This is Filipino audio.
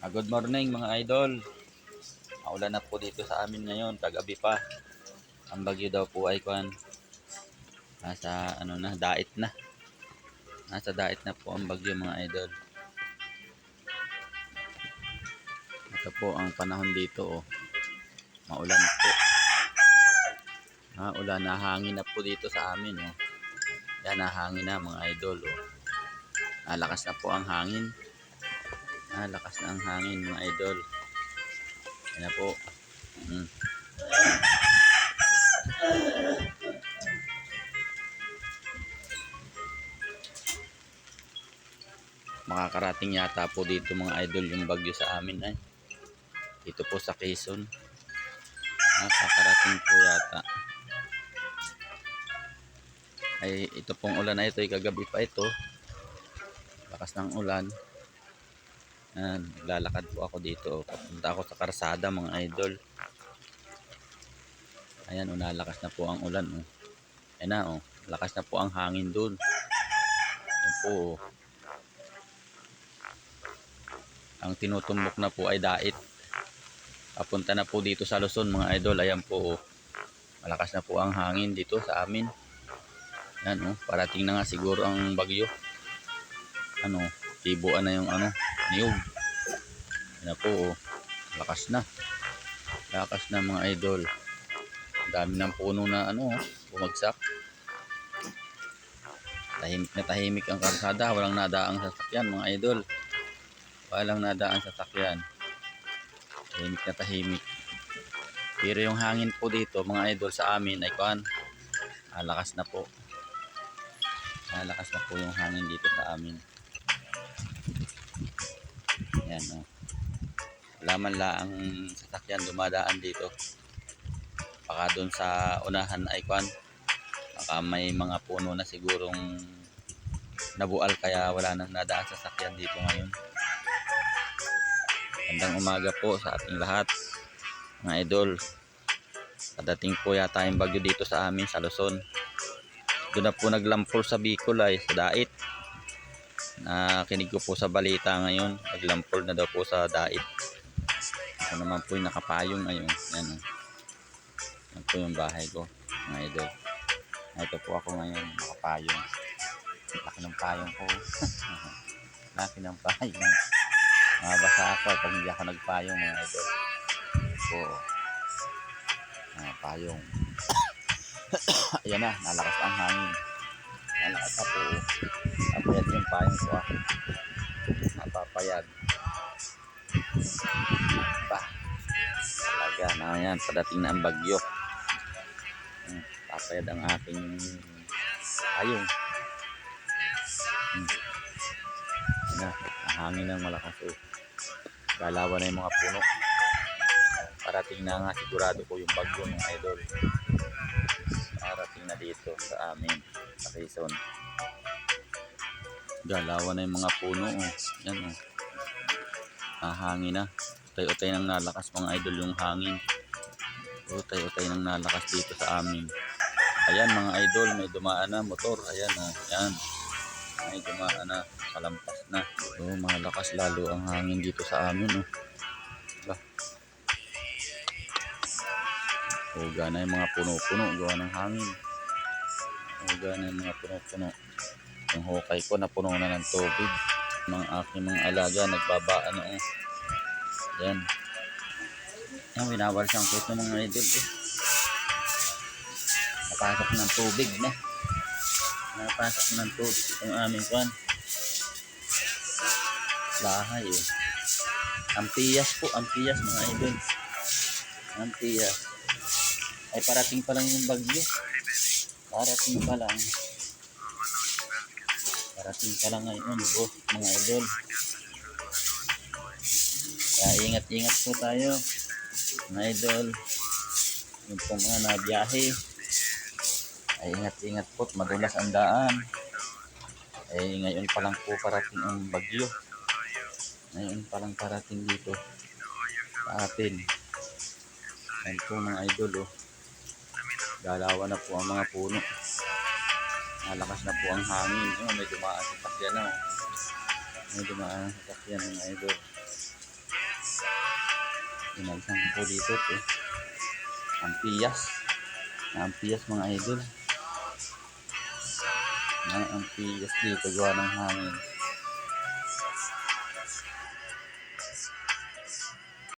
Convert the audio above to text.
Good morning mga idol. Maulan na po dito sa amin ngayon, kagabi pa. Ang bagyo daw po ay nasa dait na. Nasa dait na po ang bagyo mga idol. Ito po ang panahon dito Maulan po. Ulan, nahangin na po dito sa amin Yan, nahangin na mga idol Nalakas na po ang hangin. Nalakas na ang hangin mga idol. Yan na po. Makakarating yata po dito mga idol yung bagyo sa amin dito po sa Quezon. Makakarating po yata. Ito pong ulan na ito ay kagabi pa ito. Lakas ng ulan. Lalakad po ako dito. Papunta ako sa karsada mga idol. Ayan nalakas na po ang ulan Ayan na lakas na po ang hangin dun. Ayan po Ang tinutumbok na po ay dait. Papunta na po dito sa Luzon mga idol. Ayan po malakas na po ang hangin dito sa amin. Ayan parating na nga siguro ang bagyo. Tibuan na yung niyog. Ayan na po lakas na. Lakas na mga idol. Ang dami ng puno na bumagsak. Tahimik na tahimik ang karsada. Walang nadaang sasakyan mga idol. Walang nadaang sasakyan. Tahimik na tahimik. Pero yung hangin po dito mga idol sa amin ay lakas na po. Lakas na po yung hangin dito sa amin. Ayan Laman lang ang sasakyan dumadaan dito. Baka doon sa unahan ay baka may mga puno na sigurong nabual kaya wala nang nadaan sasakyan dito ngayon. Magandang umaga po sa ating lahat mga idol. Padating po yata yung bagyo dito sa amin sa Luzon. Doon na po naglampol sa Bicol sa dait. Nakinig ko po sa balita ngayon, naglampol na daw po sa dait. Ako naman po yung nakapayong ngayon. Yan po yung bahay ko mga idol. Ito po ako ngayon nakapayong. Laki ng payong ko. Laki ng payong. Mabasa ako pag hindi ako nagpayong mga idol. Po payong. Ayan na, nalakas ang hangin. Nalakas na po. Napayad yung payong ko napapayag talaga na yan. Padating na ang bagyo. Papayad ang aking payong. Hangin ng malakas galawan na yung mga puno. Parating na nga sigurado ko yung bagyo ng idol. Parating na dito sa amin sa Quezon. Galawan na yung mga puno yan hangin na. Utay-utay nang nalakas mga idol yung hangin. Utay-utay nang nalakas dito sa amin. Ayan mga idol, may dumaan na motor. Ayan yan. May dumaan na, kalampas na. Malakas lalo ang hangin dito sa amin Uga na yung mga puno-puno, gawa ng hangin. Uga na yung mga puno-puno. Yung hukay ko napuno na ng tubig. Mga aking mga alaga nagbabaan Yan. Yan, winawarsan ko ito mga idol Napasok ng tubig na. Napasok ng tubig itong aming bahay Ampiyas po, ampiyas mga idol. Ampiyas. Ay parating pa lang yung bagyo. Parating pa lang. Parating pa lang ngayon mga idol. Kaya ingat-ingat po tayo mga idol. Yung pong mga nabiyahe ay ingat-ingat po. Madulas ang daan. Ngayon pa lang po parating ang bagyo. Ngayon pa lang parating dito sa atin. Ayan po mga idol galawan na po ang mga puno. Malakas na po ang hangin. May dumaan sa sakyan May dumaan sa sakyan mga idol. Pinagsan po dito ito. Ang piyas mga idol. Ang piyas dito gawa ng hangin.